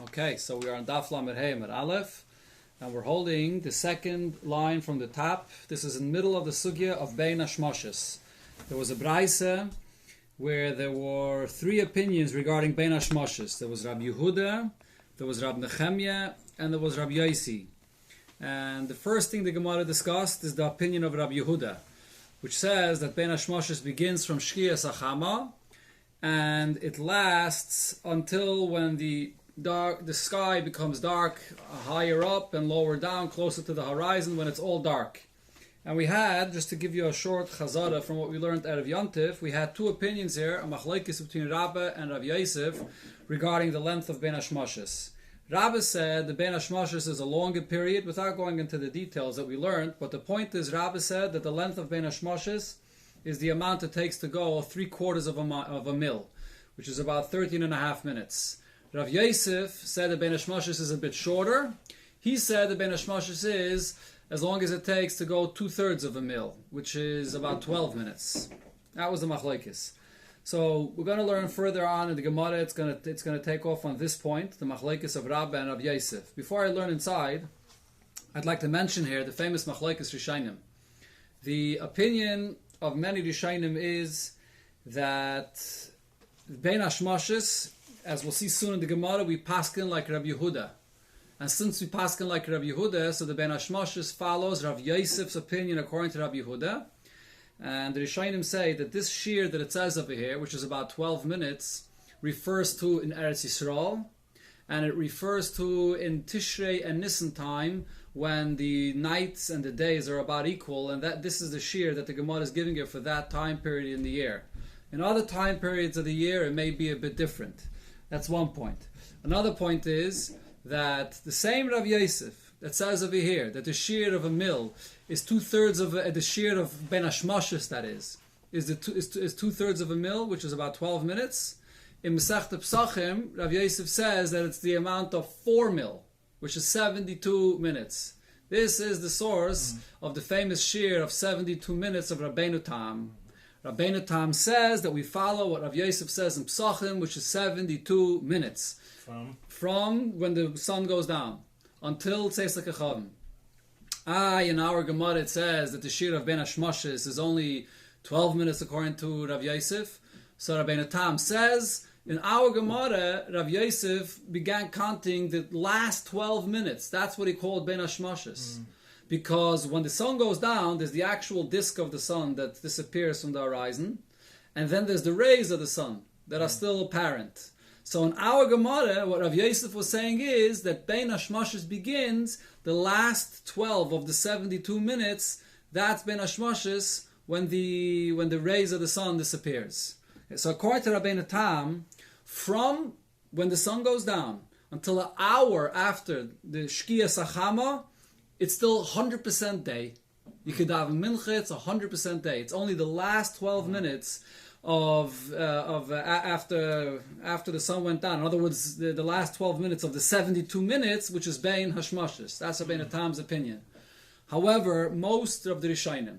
Okay, so we are on Daf Lamed Hey Amud Aleph, and we're holding the second line from the top. This is in the middle of the sugya of bein hashemashos. There was a brayse where there were three opinions regarding bein hashemashos. There was Rabbi Yehuda, there was Rabbi Nechemia, and there was Rabbi Yosi. And the first thing the Gemara discussed is the opinion of Rabbi Yehuda, which says that bein hashemashos begins from Shkias Achama, and it lasts until when the sky becomes dark higher up and lower down, closer to the horizon, when it's all dark. And we had, just to give you a short chazara from what we learned out of Yontif, we had two opinions here, a machlekes between Rabbi and Rabbi Yosef regarding the length of bein hashemashos. Rabbi said the bein hashemashos is a longer period, without going into the details that we learned, but the point is, Rabbi said that the length of bein hashemashos is the amount it takes to go 3/4 of a mil, which is about 13.5 minutes. Rav Yosef said that bein hashemashos is a bit shorter. He said that bein hashemashos is as long as it takes to go 2/3 of a mil, which is about 12 minutes. That was the machlekes. So we're going to learn further on in the Gemara. It's going to take off on this point, the machlekes of Rabbi and Rav Yosef. Before I learn inside, I'd like to mention here the famous machlekes Rishonim. The opinion of many Rishonim is that bein hashemashos, as we'll see soon in the Gemara, we paskin like Rabbi Yehuda. And since we paskin like Rabbi Yehuda, so the bein hashemashos follows Rav Yosef's opinion according to Rabbi Yehuda. And the Rishonim say that this shear that it says over here, which is about 12 minutes, refers to in Eretz Yisrael, and it refers to in Tishrei and Nisan time, when the nights and the days are about equal, and that this is the shear that the Gemara is giving it for that time period in the year. In other time periods of the year, it may be a bit different. That's one point. Another point is that the same Rav Yosef that says over here that the shear of a mil is 2/3 of the shear of bein hashemashos, that is 2/3 of a mil, which is about 12 minutes. In Masechta Pesachim, Rav Yosef says that it's the amount of 4 mil, which is 72 minutes. This is the source of the famous shear of 72 minutes of Rabbeinu Tam. Rabbeinu Tam says that we follow what Rav Yosef says in Pesachim, which is 72 minutes. From when the sun goes down until Tzeis L'Kechavim. In our Gemara it says that the shear of bein hashemashos is only 12 minutes according to Rav Yosef. So Rabbeinu Tam says, in our Gemara, Rav Yosef began counting the last 12 minutes. That's what he called bein hashemashos. Because when the sun goes down, there's the actual disk of the sun that disappears from the horizon, and then there's the rays of the sun that are still apparent. So in our Gemara, what Rav Yosef was saying is that bein hashemashos begins the last 12 of the 72 minutes. That's bein hashemashos when the rays of the sun disappears. So according to Rabbeinu Tam, from when the sun goes down until an hour after the Shkias Achama, it's still 100% day. You could have a mincha, it's 100% day. It's only the last 12 minutes after the sun went down. In other words, the last 12 minutes of the 72 minutes, which is bein hashemashos. That's Rabbeinu Tam's opinion. However, most of the Rishonim,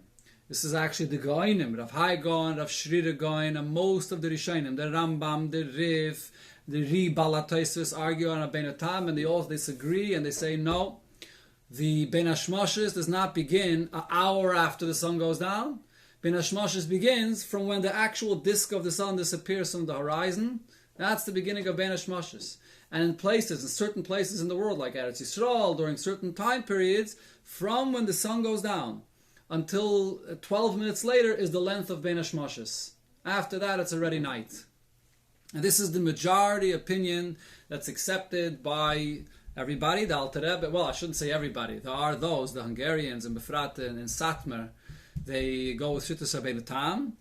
this is actually the Goinim, Rav Hai Gaon, Rav Shrira Gaon, and most of the Rishonim, the Rambam, the Rif, the Ri Balatosfos argue on Rabbeinu Tam, and they all disagree, and they say no. The bein hashemashos does not begin an hour after the sun goes down. Bein hashemashos begins from when the actual disk of the sun disappears from the horizon. That's the beginning of bein hashemashos. And in certain places in the world, like Eretz Yisrael, during certain time periods, from when the sun goes down until 12 minutes later is the length of bein hashemashos. After that, it's already night. And this is the majority opinion that's accepted by everybody. The Alter Rebbe, well, I shouldn't say everybody. There are those, the Hungarians and Befrat and Satmar, they go with Shittas Rabbeinu Tam.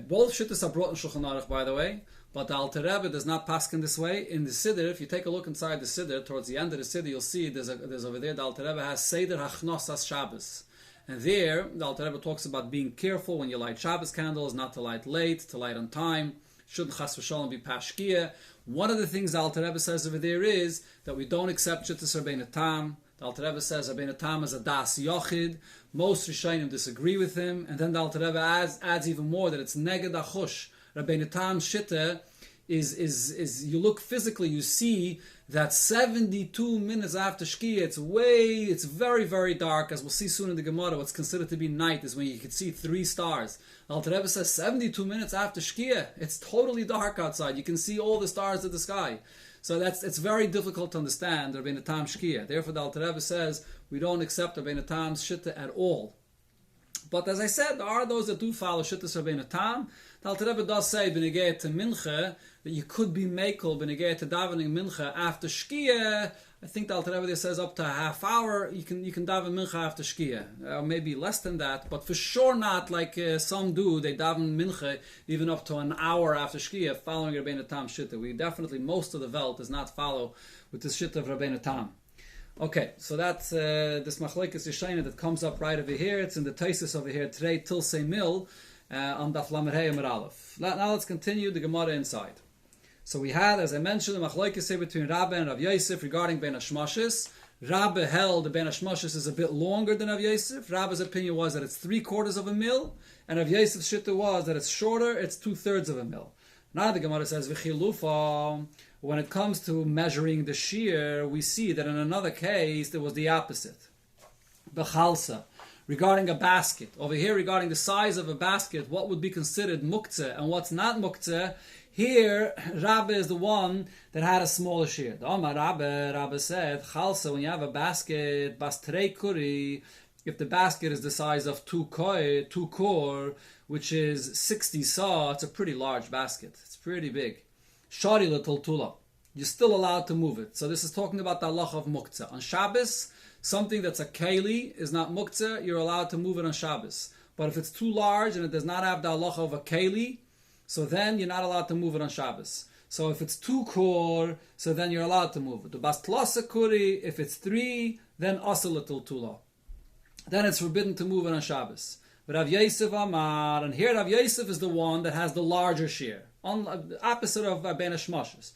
Both Shittas are brought in Shulchan Aruch, by the way, but the Alter Rebbe does not paskin this way. In the Siddur, if you take a look inside the Siddur, towards the end of the Siddur, you'll see there's over there, the Alter Rebbe has Seder Hachnosas Shabbos. And there, the Alter Rebbe talks about being careful when you light Shabbos candles, not to light late, to light on time. Shouldn't chas v'shalom be pashkia. One of the things the Alter Rebbe says over there is that we don't accept Shittas Rabbeinu Tam. The Alter Rebbe says Rabbeinu Tam is a das yochid. Most Rishonim disagree with him, and then the Alter Rebbe adds even more that it's neged achush. Rabbeinu Tam's shitta is you look physically, you see that 72 minutes after Shkia, it's very, very dark. As we'll see soon in the Gemara, what's considered to be night is when you can see 3 stars. Alter Rebbe says 72 minutes after Shkia, it's totally dark outside. You can see all the stars of the sky. So it's very difficult to understand the bein Tam Shkia. Therefore, the Alter Rebbe says we don't accept the bein Tam's Shitta at all. But as I said, there are those that do follow Shittas Rabbeinu Tam. The Alter Rebbe does say, b'negei to Mincha, that you could be mekel, b'negei to davening Mincha after Shkia. I think the Alter Rebbe says up to a half hour, you can daven Mincha after Shkia. Maybe less than that, but for sure not like some do. They daven Mincha even up to an hour after Shkia, following Rabbeinu Tam Shitta. We definitely, most of the Welt does not follow with the Shitta of Rabbeinu Tam. Okay, so that's this machlekes yeshayna that comes up right over here. It's in the Taisus over here today, Tilsei Mil, on Daf Lamed Hey Amar Aleph. Now let's continue the Gemara inside. So we had, as I mentioned, the machlekes between Rabbe and Rav Yosef regarding bein hashemashos. Rabbe held the bein hashemashos is a bit longer than Rav Yosef. Rabbe's opinion was that it's 3/4 of a mil, and Rav Yosef's shitta was that it's shorter, it's 2/3 of a mil. Now the Gemara says, V'chilufa, when it comes to measuring the shear, we see that in another case, there was the opposite. B'chalsa, regarding a basket. Over here, regarding the size of a basket, what would be considered muktzeh and what's not muktzeh, here, Rabbe is the one that had a smaller shear. The Omar Rabbe said, Chalsa, when you have a basket, bas trei kuri, if the basket is the size of 2 kor, which is 60 saw, it's a pretty large basket. It's pretty big. Shari l'tultula. You're still allowed to move it. So this is talking about the halacha of muktzeh. On Shabbos, something that's a keli is not muktzeh, you're allowed to move it on Shabbos. But if it's too large and it does not have the halacha of a keli, so then you're not allowed to move it on Shabbos. So if it's 2 kor, so then you're allowed to move it. The bas tlasa kuri, if it's 3, then asa l'tultula. Then it's forbidden to move it on Shabbos. But Rav Yosef Amar, and here Rav Yosef is the one that has the larger shear, on the opposite of bein hashemashos.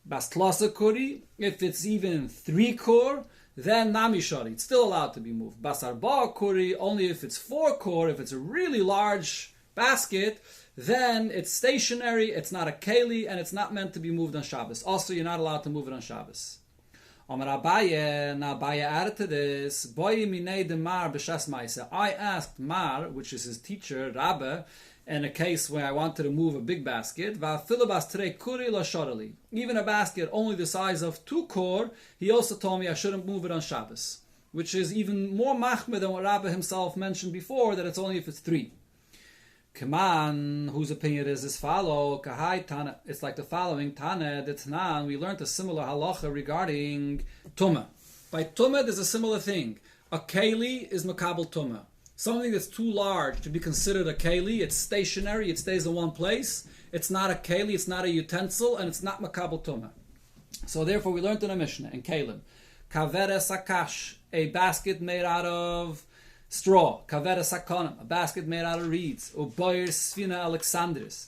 Bas tlasa kuri, if it's even 3 kor, then nami shari, it's still allowed to be moved. Bas arba kuri, only if it's 4 kor, if it's a really large basket, then it's stationary, it's not a keli, and it's not meant to be moved on Shabbos. Also, you're not allowed to move it on Shabbos. Amar Abaye, now Abaye added to this, Boy minei de Mar b'shas ma'aseh. I asked Mar, which is his teacher, Rabbe, in a case where I wanted to move a big basket, va'afilu bas trei kuri lo shorali. Even a basket only the size of 2 kor, he also told me I shouldn't move it on Shabbos, which is even more machmir than what Rabbe himself mentioned before, that it's only if it's 3. Kaman, whose opinion is as follow, Kahai Tana, it's like the following, Tana, Detnan, we learned a similar halacha regarding Tumah. By Tumah, there's a similar thing. A keli is makabel Tumah. Something that's too large to be considered a keli, it's stationary, it stays in one place, it's not a keli, it's not a utensil, and it's not makabel Tumah. So therefore, we learned in a Mishnah, in Kalim, Kavere Sakash, a basket made out of straw, kavera sakonim, a basket made out of reeds, or boyer svina alexandris.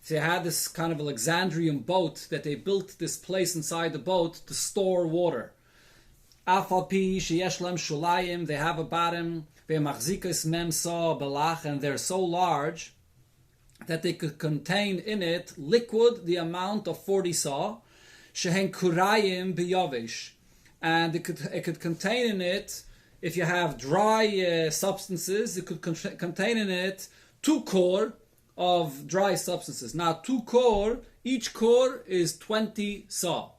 So they had this kind of Alexandrian boat that they built this place inside the boat to store water. Afalpi sheyesh lem shulayim, they have a bottom, ve'machzikas mem sa belach, and they're so large that they could contain in it liquid the amount of 40 saw, shehen kurayim biyavish, and it could contain in it. If you have dry substances, it could contain in it 2 kor of dry substances. Now, 2 kor, each kor is 20 saw.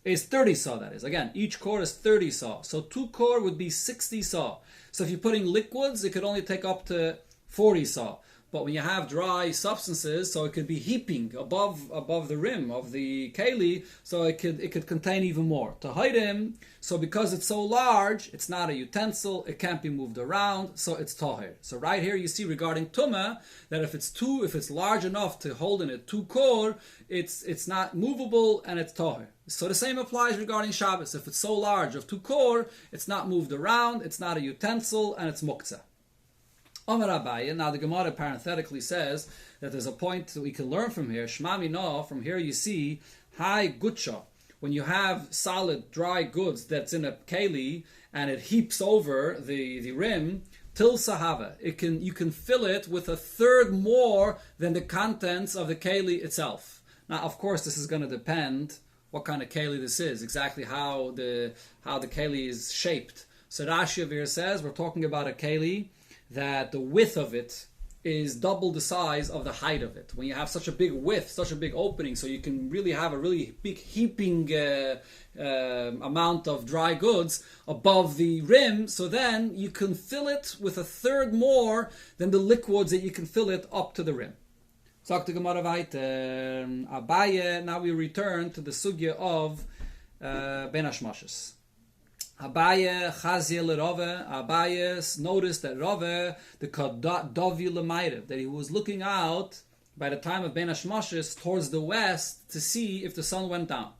Is 30 saw, that is. Again, each kor is 30 saw. So 2 kor would be 60 saw. So if you're putting liquids, it could only take up to 40 saw. But when you have dry substances, so it could be heaping above the rim of the keli, so it could contain even more. To hide him, so because it's so large, it's not a utensil, it can't be moved around, so it's tahir. So right here you see regarding tumah that if it's large enough to hold in it 2 kor, it's not movable and it's tahir. So the same applies regarding Shabbos. If it's so large of 2 kor, it's not moved around, it's not a utensil, and it's muktzeh. Omar Abaye, now the Gemara parenthetically says that there's a point that we can learn from here. Shmami no, from here you see, hai gutsha. When you have solid, dry goods that's in a keli and it heaps over the rim, til sahava. You can fill it with 1/3 more than the contents of the keli itself. Now, of course, this is going to depend what kind of keli this is, exactly how the keli is shaped. So Rashi over here says we're talking about a keli that the width of it is double the size of the height of it. When you have such a big width, such a big opening, so you can really have a really big heaping amount of dry goods above the rim, so then you can fill it with a third more than the liquids that you can fill it up to the rim. Sagt die Gemara weiter. Abaye, now we return to the sugya of bein hashemashos. Abaye chazia l'Rove. Abaye noticed that Rove, the Kadavi l'mayrev, that he was looking out by the time of bein hashemashos towards the west to see if the sun went down.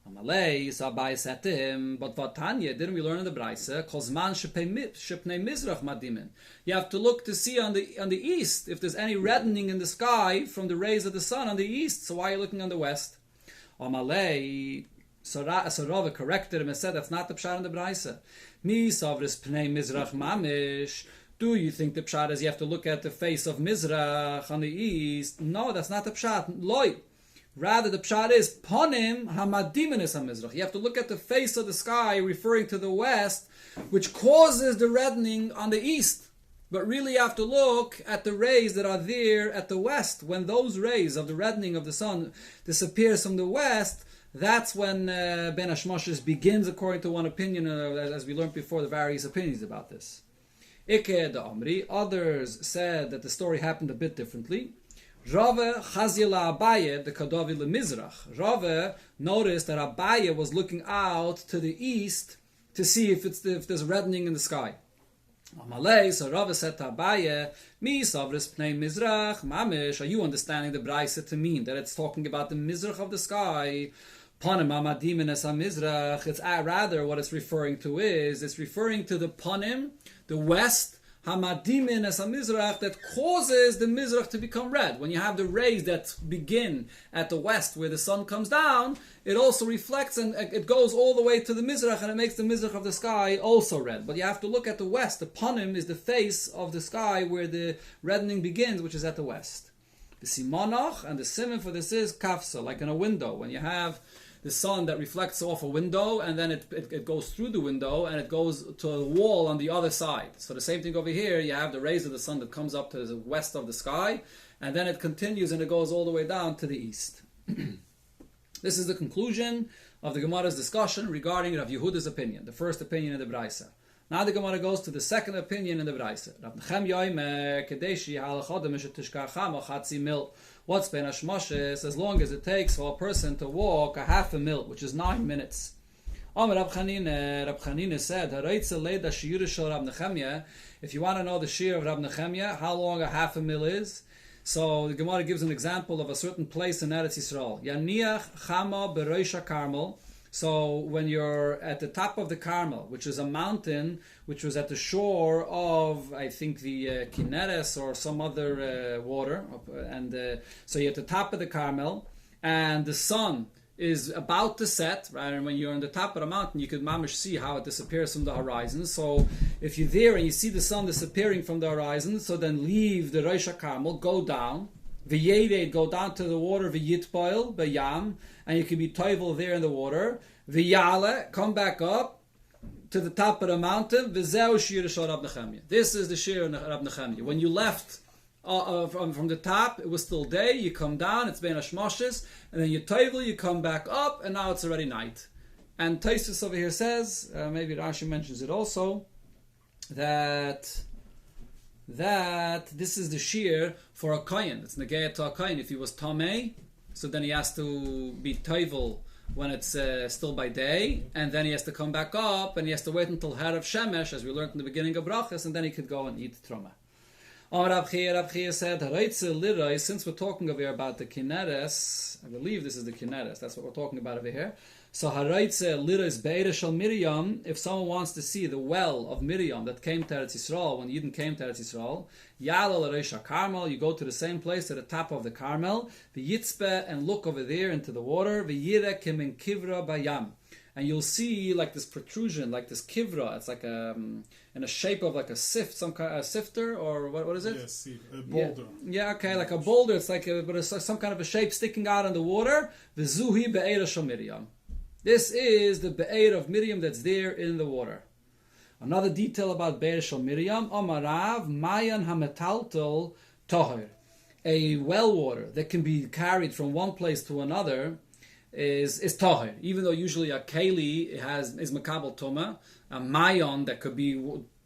Amalei, so Abaye said to him, but Vatanya, didn't we learn in the Braise? Kozman shepnei mizrach madimin. You have to look to see on the east if there's any reddening in the sky from the rays of the sun on the east. So why are you looking on the west? Amalei, so Rava corrected him and said that's not the pshat in the Braise. Mi savris pnei mizrach mamish. Do you think the pshat is you have to look at the face of Mizrach on the east? No, that's not the pshat. Loi. Rather, the pshat is ponim hamadimenis hamizrach. You have to look at the face of the sky, referring to the west, which causes the reddening on the east. But really, you have to look at the rays that are there at the west. When those rays of the reddening of the sun disappears from the west, that's when bein hashemashos begins, according to one opinion, as we learned before, the various opinions about this. Ike the Amri. Others said that the story happened a bit differently. Rave chazila Abaye the Kadavi leMizrach. Rave noticed that Abaye was looking out to the east to see if there's reddening in the sky. Amalei, so Rave said to Abaye, Mi savris pnei Mizrach mamish. Are you understanding the Braise to mean that it's talking about the Mizrach of the sky? Panim amadim es Mizrach. It's rather what it's referring to is it's referring to the panim, the west. Hamadimin as a mizrach that causes the mizrach to become red. When you have the rays that begin at the west where the sun comes down, it also reflects and it goes all the way to the mizrach and it makes the mizrach of the sky also red. But you have to look at the west. The panim is the face of the sky where the reddening begins, which is at the west. The simonach and the simon for this is kafsa, like in a window. When you have the sun that reflects off a window and then it goes through the window and it goes to a wall on the other side. So the same thing over here, you have the rays of the sun that comes up to the west of the sky and then it continues and it goes all the way down to the east. This is the conclusion of the Gemara's discussion regarding Rav Yehuda's opinion, the first opinion in the Braise. Now the Gemara goes to the second opinion in the Braise. What's bein hashemashos? As long as it takes for a person to walk a half a mil, which is 9 minutes. Rab Chanina said, if you want to know the shir of Rab Nechemia, how long a half a mil is, so the Gemara gives an example of a certain place in Eretz Yisrael. Yaniach chama beroisha Carmel. So when you're at the top of the Carmel, which is a mountain, which was at the shore of, I think, the Kineres or some other water, and so you're at the top of the Carmel, and the sun is about to set, right? And when you're on the top of the mountain, you could mamish see how it disappears from the horizon. So if you're there and you see the sun disappearing from the horizon, so then leave the Rosh Carmel, go down, v'yeded, go down to the water, v'yitpoil, b'yam, and you can be toivel there in the water, v'yale, come back up to the top of the mountain, v'zeu shir shel Rab Nechemia. This is the shir of Rab Nechemia. When you left from the top, it was still day, you come down, it's bein hashemashos, and then you toivel, you come back up, and now it's already night. And Tosfos over here says, maybe Rashi mentions it also, that this is the shear for a kohen. It's negayah to a kohen. If he was tamei, so then he has to be toivel when it's still by day, and then he has to come back up, and he has to wait until harav shemesh, as we learned in the beginning of brachas, and then he could go and eat truma. Rab Chia said, since we're talking over here about the Kineres, I believe this is the Kineres, that's what we're talking about over here. So Haraitze Lirais Be'era Shel Miriam, if someone wants to see the well of Miriam that came to Eretz Yisrael, when Yidden came to Eretz Yisrael, Yala L'Reisha Carmel, you go to the same place at the top of the Carmel, the Yitzpe, and look over there into the water, the Yire Kimin Kivra Bayam. and you'll see like this protrusion, like this kivra. It's like in a shape of like a sift, some kind of a sifter, or what is it? Yes, a boulder. Yeah, okay, like a boulder. It's like but it's like some kind of a shape sticking out in the water. V'zuhi be'er shel Miriam. This is the be'er of Miriam that's there in the water. Another detail about be'er shel Miriam: Amarav mayan hametaltel toher. A well water that can be carried from one place to another is tahir. Even though usually a keli is makabel tuma, a mayon that could be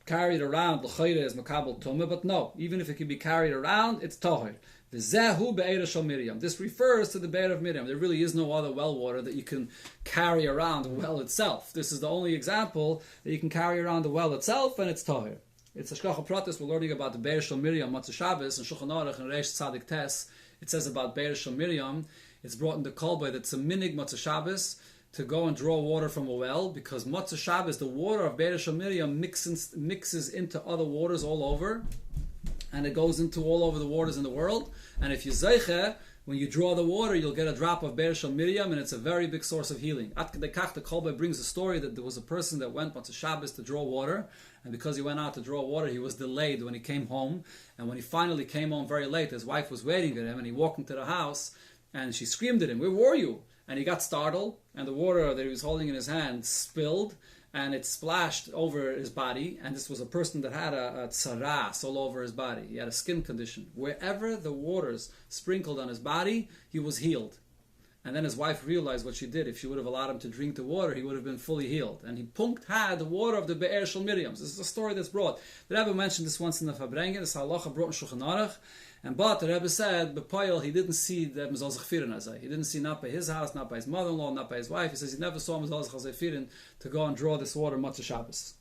carried around l'chayre is makabel tuma, but no, even if it can be carried around, it's tahir. V'zehu be'er shel Miriam. This refers to the be'er of Miriam. There really is no other well water that you can carry around the well itself. This is the only example that you can carry around the well itself, and it's tahir. It's a shkacha pratis. We're learning about the be'er shel Miriam, Matzah Shabbos, and Shulchan Aruch and Reish Tzadik Tes. It says about be'er shel Miriam. It's brought in the kolbay that's a minig Matzah Shabbos to go and draw water from a well, because Matzah Shabbos, the water of be'er shel Miriam mixes into other waters all over, and it goes into all over the waters in the world. And if you zeiche, when you draw the water, you'll get a drop of be'er shel Miriam, and it's a very big source of healing. At Kedekach, the kolbay brings a story that there was a person that went Matzah Shabbos to draw water, and because he went out to draw water, he was delayed when he came home. And when he finally came home very late, his wife was waiting at him, and he walked into the house, and she screamed at him, "Where were you?" And he got startled, and the water that he was holding in his hand spilled, and it splashed over his body. And this was a person that had a tsaras all over his body. He had a skin condition. Wherever the waters sprinkled on his body, he was healed. And then his wife realized what she did. If she would have allowed him to drink the water, he would have been fully healed. And he had the water of the be'er shel Miriam. This is a story that's brought. The Rebbe mentioned this once in the Fabrengen. This halacha brought in Shulchan Aruch. But the Rebbe said, B'poyel, he didn't see the Mezol Zechfirin Azay. He didn't see not by his house, not by his mother-in-law, not by his wife. He says he never saw Mezol Zechfirin to go and draw this water Matzah Shabbos.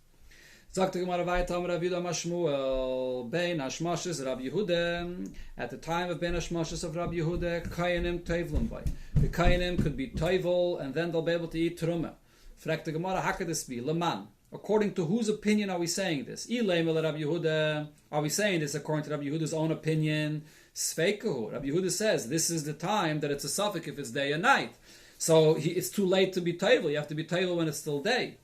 Sagt the Gemara weiter, Rav Yehuda Mashmuel, bein hashemashos Rabbi Yehuda. At the time of bein hashemashos of Rabbi Yehuda, kayanim tevlum by. The kayanim could be tevel, and then they'll be able to eat truma. Fragt the Gemara, how could this be? Leman. According to whose opinion are we saying this? Rabbi Yehuda. Are we saying this according to Rabbi Yehuda's own opinion? Sveikahu. Rabbi Yehuda says this is the time that it's a suffix if it's day and night. So it's too late to be tevel. You have to be tevel when it's still day.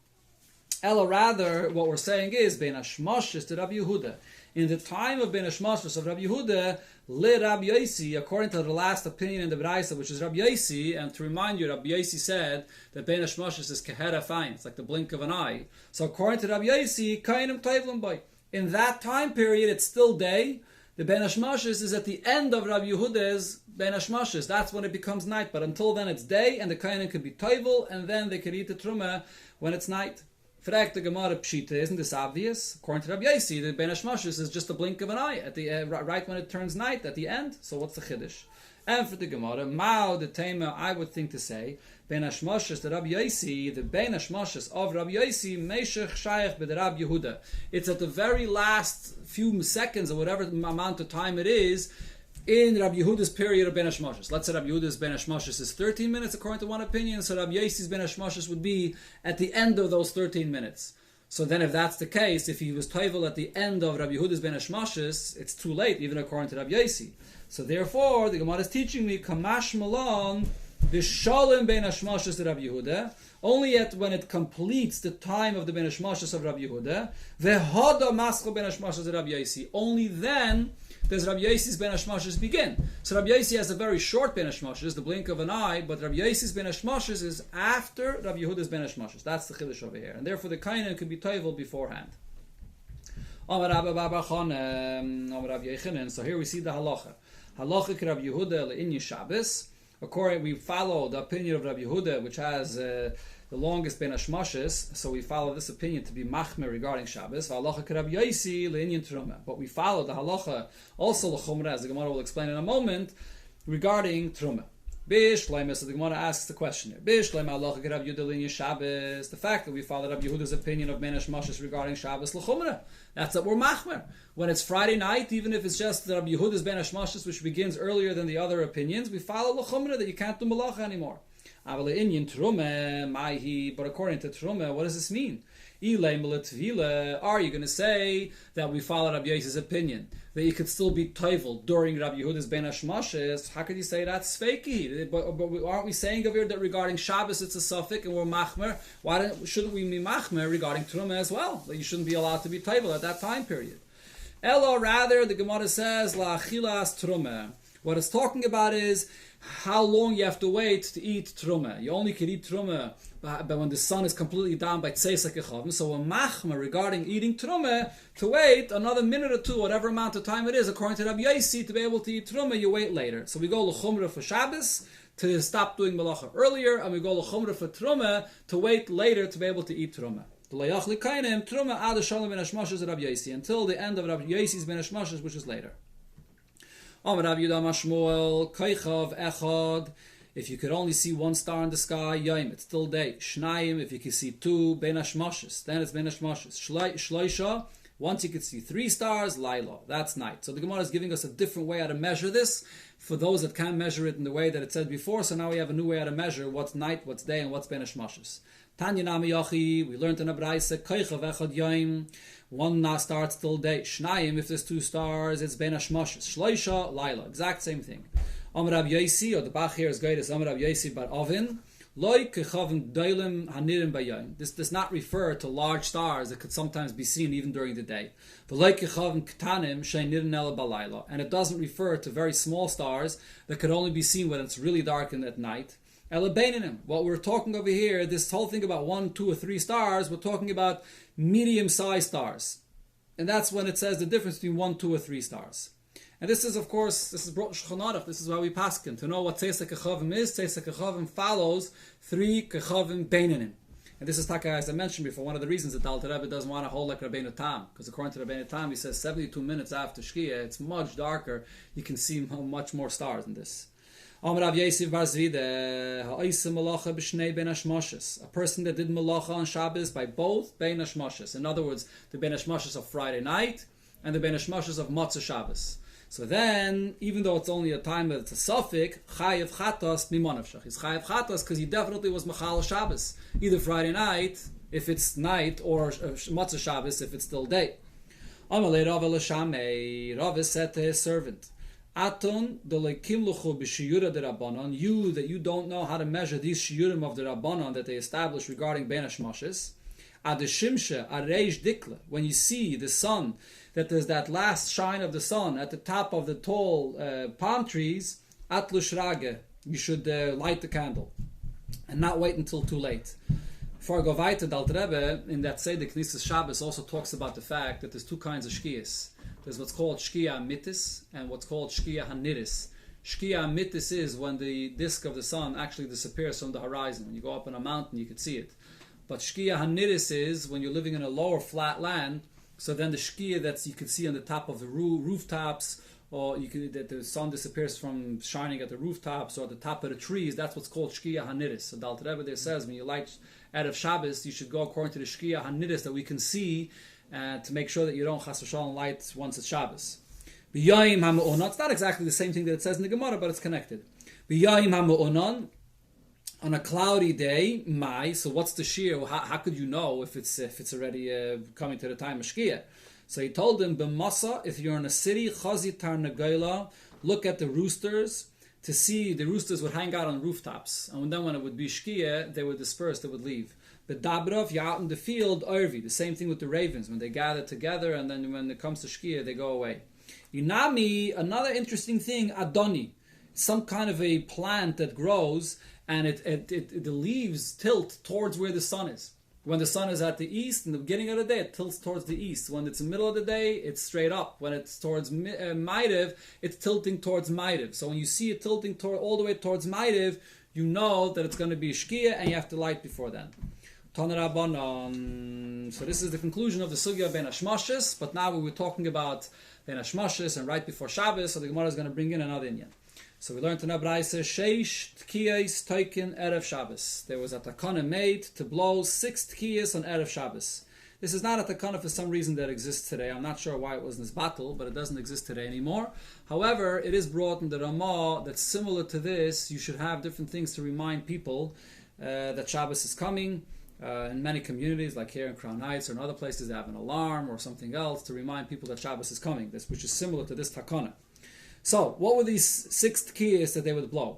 Ella, rather, what we're saying is bein hashemashos to Rabbi Yehuda. In the time of bein hashemashos of Rabbi Yehuda, le Rabbi Yosi, according to the last opinion in the Braisa, which is Rabbi Yosi, and to remind you, Rabbi Yosi said that bein hashemashos is kehera fine. It's like the blink of an eye. So according to Rabbi Yosi, kainim tevlum boy. In that time period, it's still day. The bein hashemashos is at the end of Rabbi Yehuda's bein hashemashos. That's when it becomes night. But until then, it's day, and the kainim could be tevel, and then they could eat the truma when it's night. Fragt the Gemara Pshita, isn't this obvious? According to Rabbi Yosi, the bein hashemashos is just a blink of an eye at the right when it turns night at the end. So what's the chiddush? And for the Gemara, Mao the Tema, I would think to say bein hashemashos to Rabbi Yosi, the bein hashemashos of Rabbi Yosi, Meshech Shayach b'de Rabbi Yehuda. It's at the very last few seconds or whatever amount of time it is in Rabbi Yehuda's period of bein hashemashos. Let's say Rabbi Yehuda's bein hashemashos is 13 minutes according to one opinion, so Rabbi Yosi's bein hashemashos would be at the end of those 13 minutes. So then if that's the case, if he was tevel at the end of Rabbi Yehuda's bein hashemashos, it's too late, even according to Rabbi Yosi. So therefore, the Gemara is teaching me, Kamash Malon, the Shalom bein hashemashos to Rabbi Yehuda, only at when it completes the time of the bein hashemashos of Rabbi Yehuda, Vehoda Maschel bein hashemashos to Rabbi Yosi, only then does Rabbi Yosi's bein hashemashos begin. So Rabbi Yosi has a very short bein hashemashos, the blink of an eye, but Rabbi Yosi's bein hashemashos is after Rabbi Yehuda's bein hashemashos. That's the chiddush over here, and therefore the kainen could be tevel beforehand. So here we see the halacha. Halacha Rabbi Yehuda le'inyan Shabbos. According, we follow the opinion of Rabbi Yehuda, which has the longest bein hashemashos, so we follow this opinion to be machmer regarding Shabbos. Halacha Rabbi Yosi le'inyan truma. But we follow the halacha also l'chumra, as the Gemara will explain in a moment, regarding truma. Bishleima, so the Gemara asks the question here. Bishleima halacha Rabbi Yehuda le'inyan Shabbos. The fact that we follow Rabbi Yehuda's opinion of bein hashemashos regarding Shabbos l'chumra. That's that we're machmer. When it's Friday night, even if it's just Rabbi Yehuda's bein hashemashos, which begins earlier than the other opinions, we follow l'chumra that you can't do malacha anymore. But according to Truma, what does this mean? Are you going to say that we follow Rabbi Yossi's opinion, that you could still be toivel during Rabbi Yehuda's bein hashemashos? How could you say that's fakey? But aren't we saying over here that regarding Shabbos it's a suffix and we're machmer? Shouldn't we be machmer regarding Truma as well? That you shouldn't be allowed to be toivel at that time period. Ella, rather, the Gemara says, La achilas Truma. What it's talking about is how long you have to wait to eat Truma. You only can eat Truma but when the sun is completely down by Tzeisach Echavim. So a machma regarding eating Truma, to wait another minute or two, whatever amount of time it is, according to Rabbi Yossi, to be able to eat Truma, you wait later. So we go l'chumra for Shabbos, to stop doing malacha earlier, and we go l'chumra for Truma, to wait later to be able to eat Truma. Until the end of Rabbi Yossi's bein hashemashos, which is later. If you could only see one star in the sky, yom, it's still day. Shnayim, if you can see two, bein hashemashos, then it's bein hashemashos. Shloisha, once you could see 3 stars, laila, that's night. So the Gemara is giving us a different way how to measure this for those that can't measure it in the way that it said before. So now we have a new way how to measure what's night, what's day, and what's bein hashemashos. Tanya Nami Yachi, we learned in a braise, Koichav Echad Yom, 1 star still day. Shnayim, if there's 2 stars, it's bein hashemashos. Shloisha, laila, exact same thing. Amar Rabbi Yossi, or the Bach here is great as Amar Rabbi Yossi bar Ovin, Loi Kechavim Doilim Hanirim Bayom. This does not refer to large stars that could sometimes be seen even during the day. V'loi Kechavim Ketanim Sheinirin Ela Balayla. And it doesn't refer to very small stars that could only be seen when it's really dark and at night. Ela Beininim. What we're talking over here, this whole thing about 1, 2, or 3 stars, we're talking about medium-sized stars. And that's when it says the difference between 1, 2, or 3 stars. And this is, of course, this is brought Shulchan Aruch. This is why we paskin. To know what Tzeisach Echavim is, Tzeisach Echavim follows 3 Kechavim Beinanim. And this is Taka, as I mentioned before, one of the reasons that the Alter Rebbe doesn't want to hold like Rabbeinu Tam. Because according to Rabbeinu Tam, he says 72 minutes after Shkia, it's much darker. You can see much more stars than this. A person that did malacha on Shabbos by both bein hashemashos. In other words, the bein hashemashos of Friday night and the bein hashemashos of Matzah Shabbos. So then, even though it's only a time that it's a suffix, chayev chatos mimonavshach. He's chayev chatos because he definitely was machal Shabbos, either Friday night if it's night or Matzah Shabbos if it's still day. Amalei Rav Elishamei, Rav said to his servant, Aton delekim luchu b'shiyura de Rabbanon. You that you don't know how to measure these shiyurim of the Rabbanon that they established regarding bein hashemashos. Adeshimshe areish dikle. When you see the sun, that there's that last shine of the sun at the top of the tall palm trees. Atlush rage. You should light the candle and not wait until too late. Before I go weiter, the Alter Rebbe in that Seder Knesset Shabbos also talks about the fact that there's 2 kinds of shkiyas. There's what's called shkia mitis and what's called shkia haniris. Shkia mitis is when the disk of the sun actually disappears from the horizon. When you go up on a mountain, you can see it. But shkia haniris is when you're living in a lower flat land. So then the shkia that you can see on the top of the rooftops, or that the sun disappears from shining at the rooftops or the top of the trees. That's what's called shkia haniris. So the Alter Rebbe there says when you light out of Shabbos, you should go according to the shkia haniris that we can see. To make sure that you don't chas v'shalom light once it's Shabbos. B'yayim ha'me'onon. It's not exactly the same thing that it says in the Gemara, but it's connected. B'yayim ha'me'onon. On a cloudy day, Mai. So what's the shear? How could you know if it's already coming to the time of Shkia? So he told him, B'masa, if you're in a city, chazi tarnagayla, look at the roosters. To see the roosters would hang out on rooftops, and then when it would be Shkia, they would disperse, they would leave. But Dabrov, you're out in the field, Irvi. The same thing with the ravens. When they gather together and then when it comes to Shkia, they go away. Inami, another interesting thing, Adoni. Some kind of a plant that grows and the leaves tilt towards where the sun is. When the sun is at the east, in the beginning of the day, it tilts towards the east. When it's in the middle of the day, it's straight up. When it's towards Maitiv, it's tilting towards Maitiv. So when you see it tilting all the way towards Maitiv, you know that it's going to be Shkia and you have to light before then. So this is the conclusion of the sugya bein hashemashos, but now we were talking about bein hashemashos and right before Shabbos, so the Gemara is going to bring in another inyan. So we learned in a braise, sheish tkiyas toikin erev Shabbos. There was a takana made to blow 6 tkiyas on erev Shabbos. This is not a takana for some reason that exists today. I'm not sure why it was in this battle, but it doesn't exist today anymore. However, it is brought in the Ramah that's similar to this. You should have different things to remind people that Shabbos is coming. In many communities, like here in Crown Heights or in other places, they have an alarm or something else to remind people that Shabbos is coming, which is similar to this takana. So, what were these 6 tkiyas that they would blow?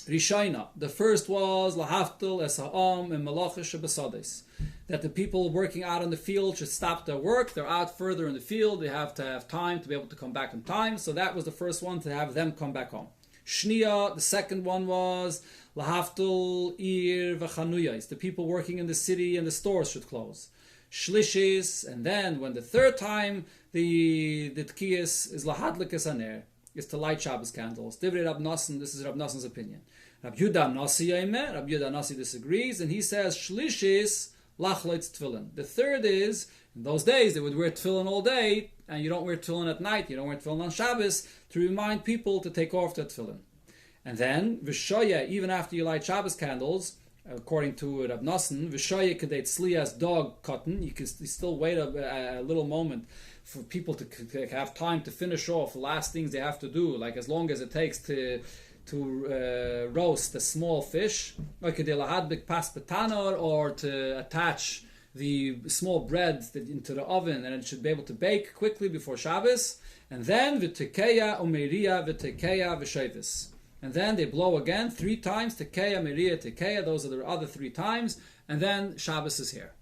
Rishayna. The first was lahaftel es ha'am and malachish shebasades. That the people working out in the field should stop their work. They're out further in the field. They have to have time to be able to come back in time. So that was the first one, to have them come back home. Shniya. The second one was lahaftel ir v'chanuyais. The people working in the city and the stores should close. Shlishis. And then when the third time the tkiyas is lahadlik es aner, is to light Shabbos candles. Divrei Rab Nosson, this is Rab Nosson's opinion. Rab Yudah Nossi Yaimer, Rab Yudah Nossi disagrees, and he says, Shlishis lachleitz tefillin. The third is, in those days, they would wear tefillin all day, and you don't wear tefillin at night, you don't wear tefillin on Shabbos, to remind people to take off their tefillin. And then, Vishoya, even after you light Shabbos candles, according to Rab Nosson, Vishoya kedei tzlias dog cotton, you can still wait a little moment for people to have time to finish off the last things they have to do, like as long as it takes to roast a small fish, or to attach the small bread into the oven, and it should be able to bake quickly before Shabbos. And then v'tekeya umeria v'tekeya v'shevis. And then they blow again 3 times, tekeya, meria, tekeya. Those are the other 3 times, and then Shabbos is here.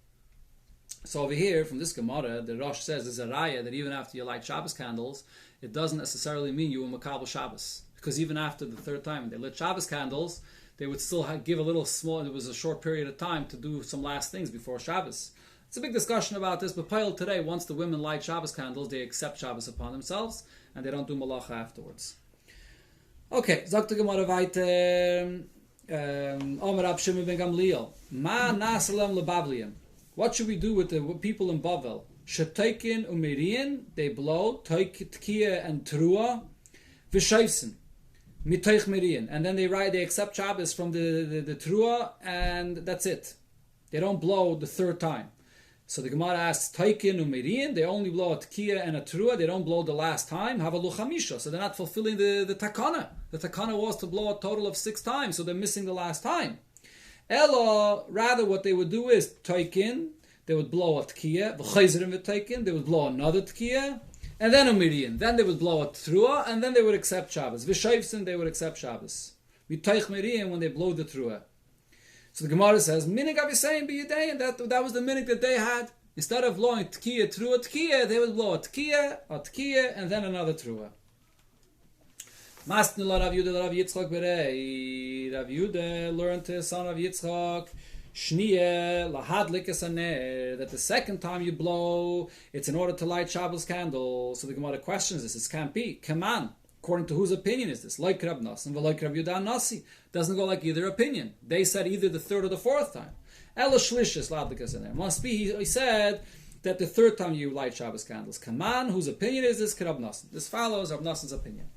So over here, from this Gemara, the Rosh says there's a raya that even after you light Shabbos candles, it doesn't necessarily mean you were Makabel Shabbos. Because even after the third time, when they lit Shabbos candles, they would still give a little small, it was a short period of time to do some last things before Shabbos. It's a big discussion about this, but Payal today, once the women light Shabbos candles, they accept Shabbos upon themselves, and they don't do Malacha afterwards. Okay, sagt die Gemara weiter, Omer Rab Shimon ben Gamliel, Ma nasalem lebabliim. What should we do with the people in Bavel? Shetaikin umirian, they blow, tkiya and trua, v'shaisen, mitoich mirian. And then they accept Shabbos from the trua, and that's it. They don't blow the third time. So the Gemara asks, taikin umirian, they only blow a tkiya and a trua, they don't blow the last time, havalu chamisha, so they're not fulfilling the takana. The takana was to blow a total of 6 times, so they're missing the last time. Elo, rather what they would do is taikin, they would blow a tkiya, v'chayzerim v'taikin, they would blow another tkiya, and then a mirian. Then they would blow a trua, and then they would accept Shabbos. V'shayvsin, they would accept Shabbos. V'taich mirian, when they blow the trua. So the Gemara says, minig avisein b'yidei, and that was the minig that they had. Instead of blowing tkiya, trua, tkiya, they would blow a tkiya, and then another trua. Masnila Rav Yudah Rav Yitzchak berei. Rav Yudah learned to his son Rav Yitzchak, Shniye lahadlik esaner, that the second time you blow, it's in order to light Shabbos candles. So the Gemara questions this. This can't be. Come on. According to whose opinion is this? Like Rab Nosson, like Rav Yudah Nasi. Doesn't go like either opinion. They said either the third or the fourth time. Ela shlishis lahadlik esaner. Must be, he said, that the third time you light Shabbos candles. Come on. Whose opinion is this? Rab Nosson. This follows Rab Nosson's opinion.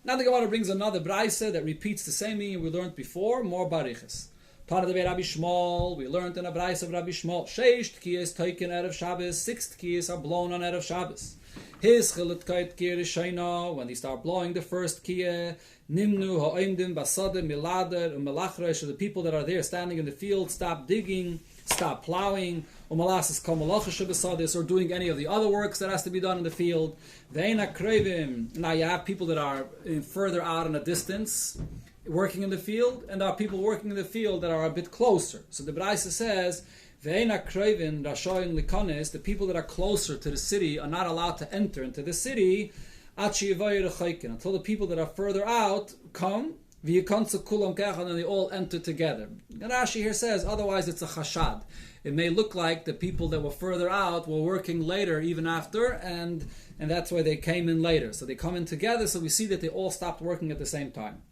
Now the Gemara brings another brayse that repeats the same meaning we learned before, more bariches. Tana de Rabbi Shmuel, we learned in a brayse of Rabbi Shmuel, Sheish tkiyas taken out of Shabbos, 6 tkiyas are blown on out of Shabbos. His chilit kait kiyah rishayna, when they start blowing the first kiyah, nimnu ha'oimdim basade milader u'melachresh, so the people that are there standing in the field stop digging, stop plowing, u'malasas kol malachish basades, or doing any of the other works that has to be done in the field. Ve'ena krevim. Now you have people that are further out in a distance, working in the field, and there are people working in the field that are a bit closer. So the Braisa says, Ve'ena krevin rashoyin likonis, the people that are closer to the city are not allowed to enter into the city until the people that are further out come, and then they all enter together. And Rashi here says, otherwise it's a chashad. It may look like the people that were further out were working later, even after, and that's why they came in later. So they come in together, so we see that they all stopped working at the same time.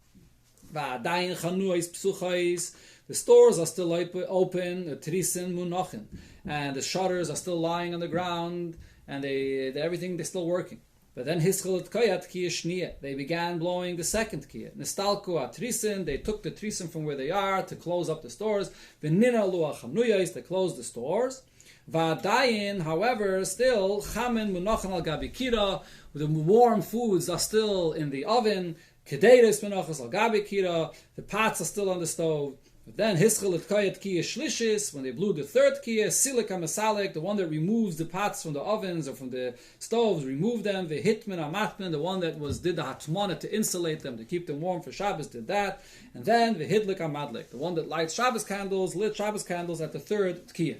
The stores are still open, and the shutters are still lying on the ground, and they're still working. But then they began blowing the second kiyah. They took the trisin from where they are to close up the stores. They closed the stores. Va'adayin, however, still, chamin munachan al gabi kira, the warm foods are still in the oven, kedeiris munachas al gabi kira, the pots are still on the stove. But then hischel et koyet kiyah shlishis, when they blew the third kiyah, silika masalik, the one that removes the pots from the ovens or from the stoves, remove them. The hitman amatman, the one that did the hatmana to insulate them, to keep them warm for Shabbos, did that. And then the hidlik amadlik, the one that lights Shabbos candles, lit Shabbos candles at the third kiyah.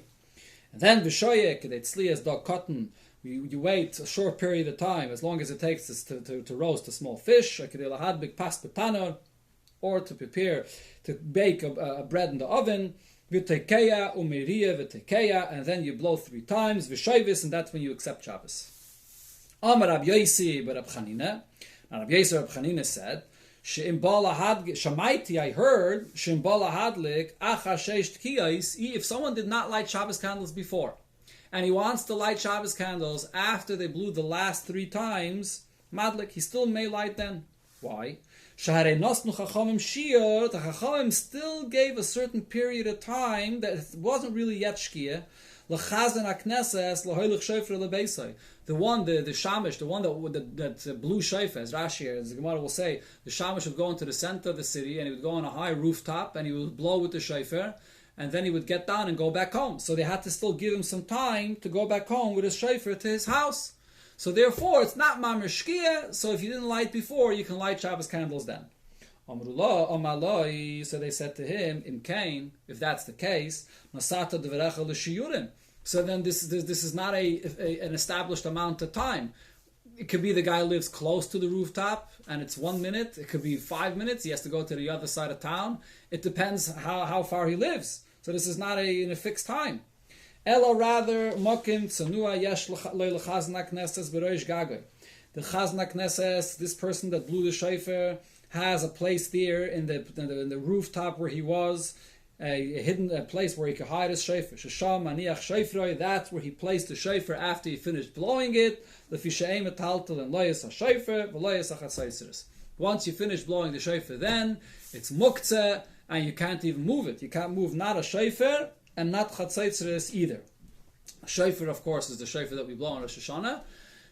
And then vishoyek, the tzliyas dog cotton, you wait a short period of time, as long as it takes to roast a small fish, or to prepare, to bake a bread in the oven, v'tekeya umiriya v'tekeya, and then you blow 3 times, v'shoyvis, and that's when you accept Shabbos. Amar Rab Yosi but Rab Chanina. Now Rab Yosi Rab Chanina said, She'im bala hadlik, Shamaiti, I heard, She'im bala hadlik, acha sheish tkiyais, if someone did not light Shabbos candles before, and he wants to light Shabbos candles after they blew the last 3 times, madlik, he still may light then. Why? The Chachamim still gave a certain period of time that it wasn't really yet Shkia. The one, the Shamish, the one that blew Shofar, as Rashi, as the Gemara will say, the Shamish would go into the center of the city and he would go on a high rooftop and he would blow with the Shofar, and then he would get down and go back home. So they had to still give him some time to go back home with his Shofar to his house. So therefore, it's not Mamar Shkia, so if you didn't light before, you can light Shabbos candles then. Amrullah, Amaloi, so they said to him, in Cain, if that's the case, Masata Deverecha L'Shiyurim. So then this is not an established amount of time. It could be the guy lives close to the rooftop, and it's 1 minute. It could be 5 minutes. He has to go to the other side of town. It depends how far he lives. So this is not in a fixed time. Ella rather mokim tsanua yesh lechazna knesses beroish gagoy. The chazna knesses, this person that blew the shofar, has a place there in the rooftop where he was, a hidden place where he could hide his shofar. Shasham maniach shofroi, that's where he placed the shofar after he finished blowing it. Lefishaim etaltel and loyas hashofar v'loyas hachatzaiseres. Once you finish blowing the shofar, then it's muktzeh, and you can't even move it. You can't move not a shofar and not chatzaitzres either. Shofar, of course, is the shofar that we blow on Rosh Hashanah,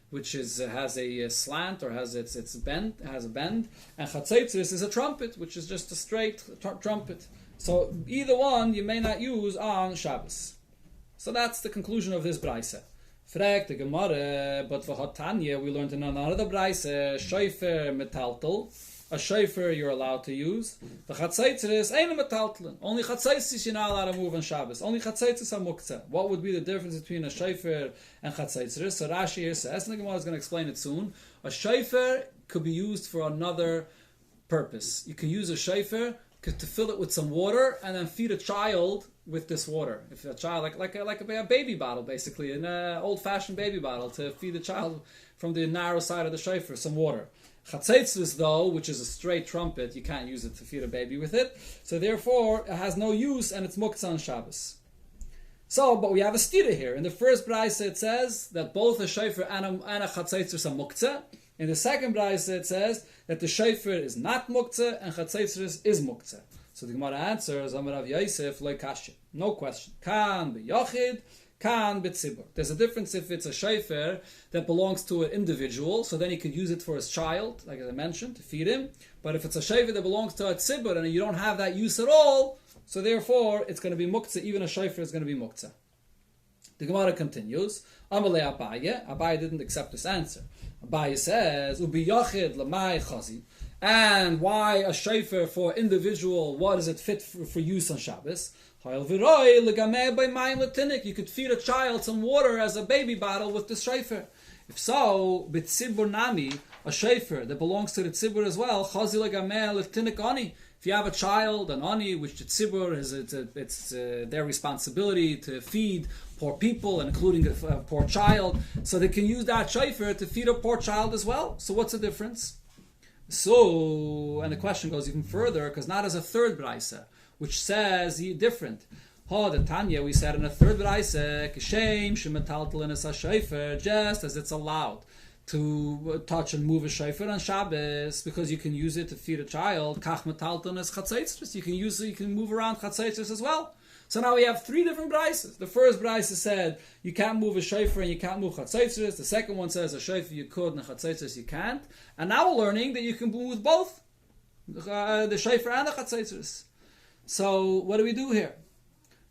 which has a slant or has a bend, and chatzaitzres is a trumpet, which is just a straight trumpet. So either one you may not use on Shabbos. So that's the conclusion of this brayse. Frag the Gemara, but for Hatanya we learned in another brayse, shofar metaltel. A shofar you're allowed to use. The chatzaitzres ain't a metaltlin. Only chatzaitzres you're not allowed to move on Shabbos. Only chatzaitzres are muktzeh. What would be the difference between a shofar and chatzaitzres? So Rashi here says, and the Gemara is going to explain it soon, a shofar could be used for another purpose. You can use a shofar to fill it with some water and then feed a child with this water. If a child, like a baby bottle, basically, an old-fashioned baby bottle, to feed the child from the narrow side of the shofar some water. Chatzaitzres, though, which is a straight trumpet, you can't use it to feed a baby with it. So therefore, it has no use, and it's muktzah on Shabbos. So, but we have a stira here. In the first brayse, it says that both a shofar and a chatzaitzres are muktzah. In the second brayse, it says that the shofar is not muktzah and chatzaitzres is muktzah. So the Gemara answers, Amar Rav Yosef, lo kasha. No question. Kan b'yochid, kan b'tzibur. There's a difference if it's a shofar that belongs to an individual, so then he could use it for his child, like I mentioned, to feed him. But if it's a shofar that belongs to a tzibur and you don't have that use at all, so therefore it's going to be muktzah. Even a shofar is going to be muktzah. The Gemara continues. Amalei Abaye. Abaye didn't accept this answer. Abaye says, Ubi yochid lamai chazi. And why a shofar for individual? What does it fit for use on Shabbos? You could feed a child some water as a baby bottle with the shofar. If so, b'tzibur nami, a shofar that belongs to the tzibur as well, chazi legameh l'tinik ani. If you have a child, an ani, which the tzibur it's their responsibility to feed poor people, and including a poor child, so they can use that shofar to feed a poor child as well. So what's the difference? So, and the question goes even further, because not as a third brayse, which says different. The Tanya, we said in a third brayse, kishem shemetaltel in a shofar, just as it's allowed to touch and move a shofar on Shabbos because you can use it to feed a child. Kach metalton is chatzaitzris. You can use it, you can move around chatzaitzris as well. So now we have three different brises. The first brise said you can't move a shofar and you can't move chatzaitzris. The second one says a shofar you could and a chatzaitzris you can't. And now we're learning that you can move both, the shofar and the chatzaitzris. So what do we do here?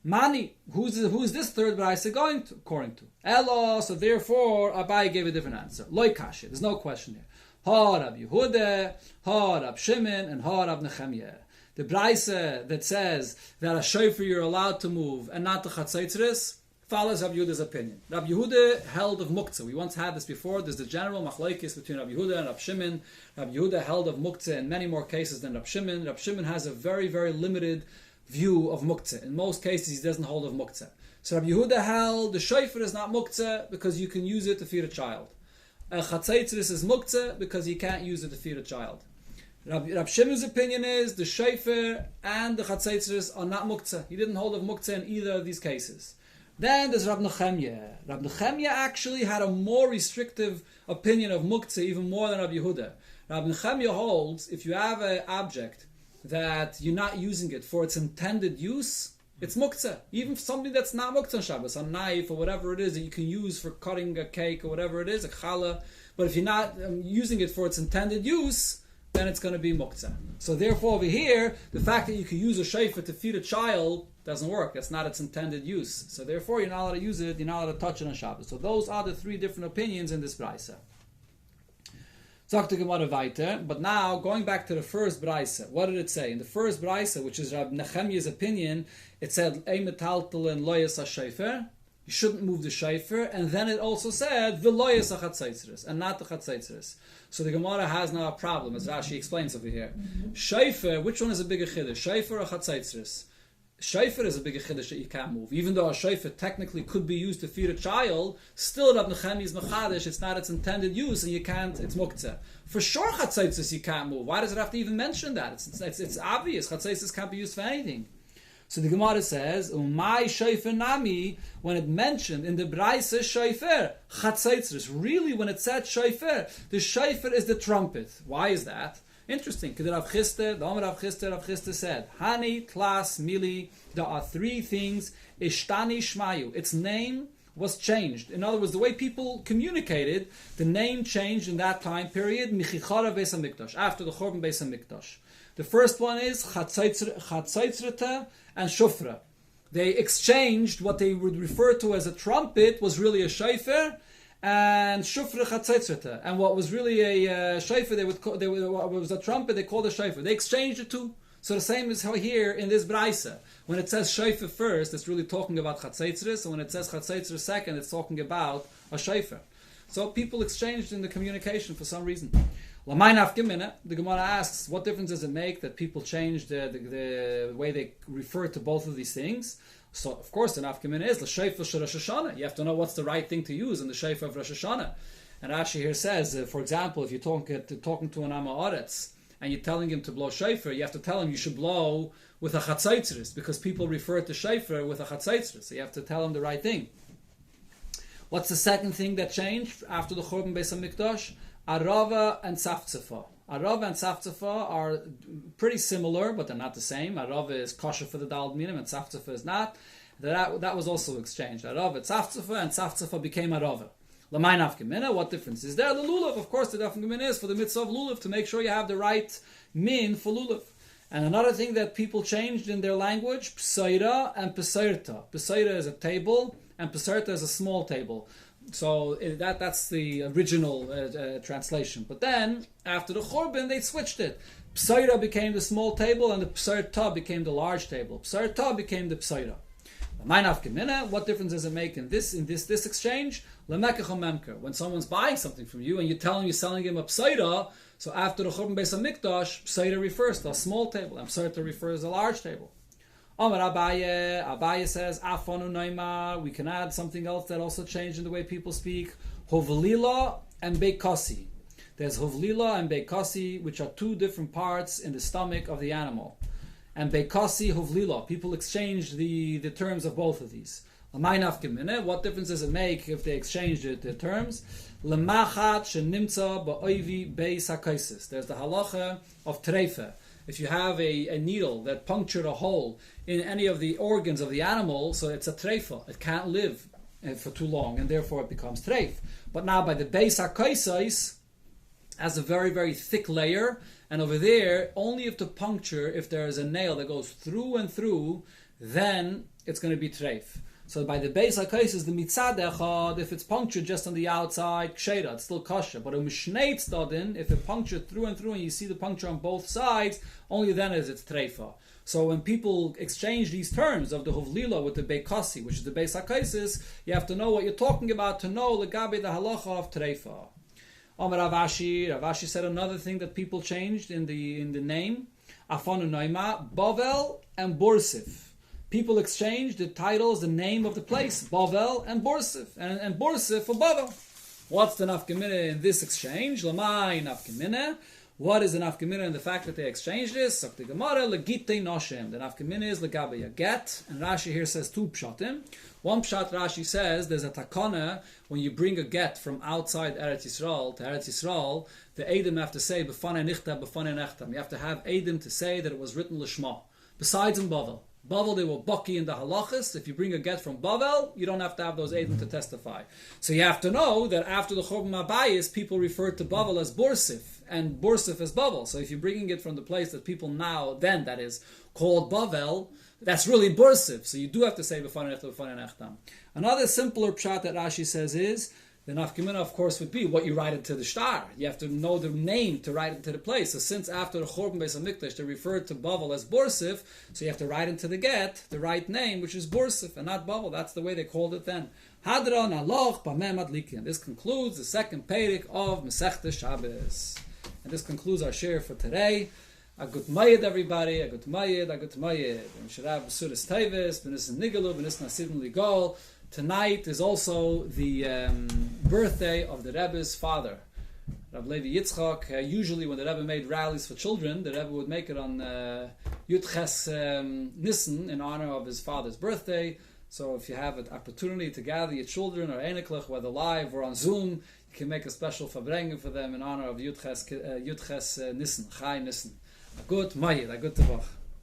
Mani, who's this third brisa going to, according to? Elo, so therefore Abai gave a different answer. Loi kashi, there's no question here. Ha Rab Yehuda, ha Rab Shimon, and ha Rab Nechemyeh. The brisa that says that a shofar you're allowed to move and not the chatzaitzris follows Rab Yehuda's opinion. Rab Yehuda held of muktzah. We once had this before. There's the general machlokes between Rab Yehuda and Rab Shimon. Rab Yehuda held of muktzah in many more cases than Rab Shimon. Rab Shimon has a very, very limited view of muktzah. In most cases, he doesn't hold of muktzah. So Rab Yehuda held the shofar is not muktzah because you can use it to feed a child. Chatzaitzris is muktzah because you can't use it to feed a child. Rab Shimon's opinion is the shofar and the chatzaitzris are not muktzah. He didn't hold of muktzah in either of these cases. Then there's Rab Nechemyeh. Rab Nechemyeh actually had a more restrictive opinion of muktzah, even more than Rab Yehuda. Rab Nechemyeh holds if you have an object that you're not using it for its intended use, it's muktzah. Even something that's not muktzah on Shabbos, a knife or whatever it is that you can use for cutting a cake or whatever it is, a challah. But if you're not using it for its intended use, then it's going to be muktzah. So therefore over here, the fact that you can use a shofar to feed a child doesn't work. That's not its intended use. So therefore you're not allowed to use it, you're not allowed to touch it on Shabbos. So those are the three different opinions in this brisa. Sagt die Gemara weiter, but now going back to the first brisa, what did it say? In the first brisa, which is Rab Nechemyeh's opinion, it said Ei metaltel and loyas ha-shofar. You shouldn't move the shofar, and then it also said v'loyas ha-chatzaitzris, and not the chatzaitzris. So the Gemara has now a problem, as Rashi explains over here. Shofar, which one is a bigger chiddush, shofar or chatzaitzris? Shofar is a bigger chiddush that you can't move. Even though a shofar technically could be used to feed a child, still Rab Nechemyeh is machadish, it's not its intended use, and you can't, it's muktzah. For sure chatzaitzris you can't move. Why does it have to even mention that? It's obvious, chatzaitzris can't be used for anything. So the Gemara says, "Umay shofar nami," when it mentioned in the brisa shofar, chatzaitzris. Really, when it said shofar, the shofar is the trumpet. Why is that? Interesting. The Rav Chisda said, "Hani tlas mili." There are three things. Ishtani shmayu. Its name was changed. In other words, the way people communicated, the name changed in that time period. Michichara beis hamikdash, after the Churban beis hamikdash. The first one is chatzaitzrita and shofra. They exchanged what they would refer to as a trumpet was really a shofar, and shofra chatzaitzrita. And what was really a shofar, what was a trumpet, they called a shofar. They exchanged the two. So the same is how here in this brisa. When it says shofar first, it's really talking about chatzaitzris, and when it says chatzaitzris second, it's talking about a shofar. So people exchanged in the communication for some reason. The Gemara asks, what difference does it make that people change the way they refer to both of these things? So, of course, the nafkamina is the shofar of Rosh Hashanah. You have to know what's the right thing to use in the shofar of Rosh Hashanah. And Rashi here says, for example, if you're talking to an Amma Aretz and you're telling him to blow shofar, you have to tell him you should blow with a chatzaitzris, because people refer to shofar with a chatzaitzris. So you have to tell him the right thing. What's the second thing that changed after the Churban Beis HaMikdash? Arava and Tzaftzafah. Arava and Tzaftzafah are pretty similar, but they're not the same. Arava is kosher for the Daled Minim, and Tzaftzafah is not. That was also exchanged. Arava, Tzaftzafah, and Tzaftzafah became Arava. L'may nafkamina, what difference is there? The lulav, of course, the nafkamina is for the mitzvah of lulav, to make sure you have the right min for lulav. And another thing that people changed in their language, psaira and pesairta. Pesaira is a table, and pesairta is a small table. So that's the original translation. But then, after the Churban, they switched it. Psaira became the small table, and the psairta became the large table. Psairta became the psaira. What difference does it make in this exchange? When someone's buying something from you, and you tell him you're selling him a psaira, so after the Churban Beis HaMikdash, psaira refers to a small table, and psairta refers to a large table. Amar Abaye says, Afanu Naima, we can add something else that also changed in the way people speak. Hovlila and Beikasi. There's Hovlila and Beikasi, which are two different parts in the stomach of the animal. And Beikasi, Hovlila. People exchange the terms of both of these. What difference does it make if they exchange the terms? Lemachat shenimtza ba'oivi beis hakaisis. There's the halacha of treifa. If you have a needle that punctured a hole in any of the organs of the animal, so it's a treifa. It can't live for too long, and therefore it becomes treif. But now by the beis hakaisis, has a very, very thick layer, and over there, only if the puncture, if there is a nail that goes through and through, then it's going to be treif. So by the beis hakaisis, the mitzad echad, if it's punctured just on the outside, ksheira, it's still kosher. But a mishneit stadin, if it punctured through and through, and you see the puncture on both sides, only then is it treifa. So when people exchange these terms of the hovlila with the beikasi, which is the beis hakaisis, you have to know what you're talking about to know legabe the halacha of treifa. Rav Ashi said another thing that people changed in the name. Afanu Noima, Bavel and Borsif. People exchanged the titles, the name of the place, Bavel and Borsif, and Borsif for Bavel. What's the nafkamina in this exchange? Lamai nafkamina. What is the nafkamina in the fact that they exchanged this? The Gemara legite noshem. The nafkamina is legabe a get, and Rashi here says two pshatim. One pshat Rashi says there's a takana when you bring a get from outside Eretz Yisrael to Eretz Yisrael, the Eidim have to say b'fanei nichta b'fanei nechtam. You have to have Eidim to say that it was written l'shma. Besides in Bavel. Bavel, they were baki in the halachas. If you bring a get from Bavel, you don't have to have those Eidim to testify. So you have to know that after the Churban Abayis, people referred to Bavel as Borsif, and Borsif as Bavel. So if you're bringing it from the place that people now, then that is called Bavel, that's really Borsif. So you do have to say b'fanei nechtam, b'fanei nechtam. Another simpler pshat that Rashi says is, the nafkamina, of course, would be what you write into the shtar. You have to know the name to write into the place. So since after the Churban Beis HaMikdash they referred to Bavel as Borsif, so you have to write into the get the right name, which is Borsif and not Bavel. That's the way they called it then. Hadron aloch b'mem adlikin. This concludes the second Perek of Masechta Shabbos. And this concludes our share for today. A good mayed, everybody. A good mayed, a good mayed. And should have B'suras Teves, B'nis Nigalu, B'nis Nasidin Ligol. Tonight is also the birthday of the Rebbe's father, Rav Levi Yitzchak. Usually when the Rebbe made rallies for children, the Rebbe would make it on Yudches Nissen in honor of his father's birthday. So if you have an opportunity to gather your children or Einiklach, whether live or on Zoom, you can make a special fabrengen for them in honor of Yudches Nissen, Chai Nissen. A good Mayid, a good Tavach.